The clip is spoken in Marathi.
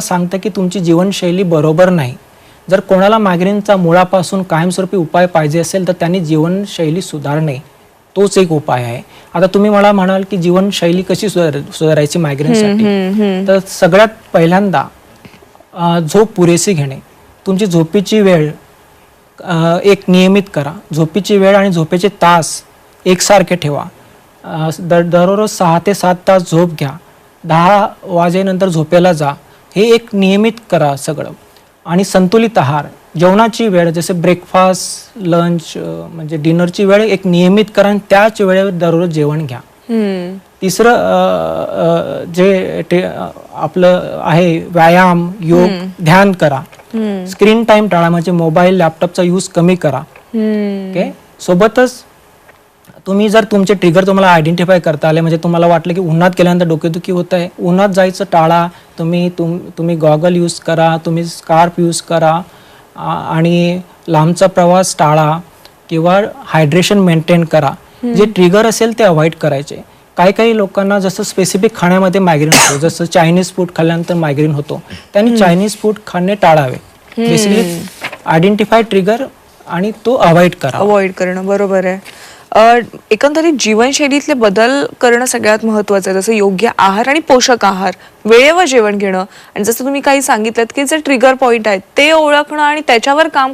सांगतं की तुमची जीवनशैली बरोबर नाही. जर कोणाला मायग्रेनचा मुळापासून कायमस्वरूपी उपाय पाहिजे असेल तर त्यांनी जीवनशैली सुधारणे तोच एक उपाय आहे. आता तुम्ही मला म्हणाल की जीवनशैली कशी सुधारायची मायग्रेनसाठी, तर सगळ्यात पहिल्यांदा झोप पुरेशी घेणे. तुमची झोपेची वेळ एक नियमित करा. झोपेची वेळ आणि झोपेचे तास एकसारखे ठेवा. दररोज 6 ते 7 तास झोप घ्या. 10 वाजेनंतर झोपेला जा. हे एक नियमित करा सगळं. आणि संतुलित आहार, जेवणाची वेळ जसे ब्रेकफास्ट, लंच म्हणजे डिनरची वेळ एक नियमित करा आणि त्याच वेळेवर दररोज जेवण घ्या. तिसरं जे आपलं आहे व्यायाम, योग, ध्यान करा. स्क्रीन टाइम टाळा, म्हणजे मोबाईल लॅपटॉपचा यूज कमी करा. ओके. सोबतच तुम्ही जर तुमचे ट्रिगर तुम्हाला आयडेंटिफाय करता आले, म्हणजे तुम्हाला वाटलं की उन्हात गेल्यानंतर डोकेदुखी होत आहे, उन्हात जायचं टाळा. तुम्ही गॉगल यूज करा, तुम्ही स्कार्फ यूज करा आणि लांबचा प्रवास टाळा किंवा हायड्रेशन मेंटेन करा. जे ट्रिगर असेल ते अवॉइड करायचे. काही लोकांना जसं स्पेसिफिक खाण्यामध्ये मायग्रेन होतो, जसं चायनीज फूड खाल्ल्यानंतर मायग्रेन होतो, त्यांनी चायनीज फूड खाणे टाळावे. बेसिकली आयडेंटिफाय ट्रिगर आणि तो अवॉइड करणं बरोबर आहे. एकंदरीत जीवनशैलीतले बदल करणं सगळ्यात महत्वाचं आहे, जसं योग्य आहार आणि पोषक आहार, वेळेवर जेवण घेणं, आणि जसं तुम्ही काही सांगितलं की जे ट्रिगर पॉइंट आहेत ते ओळखणं आणि त्याच्यावर काम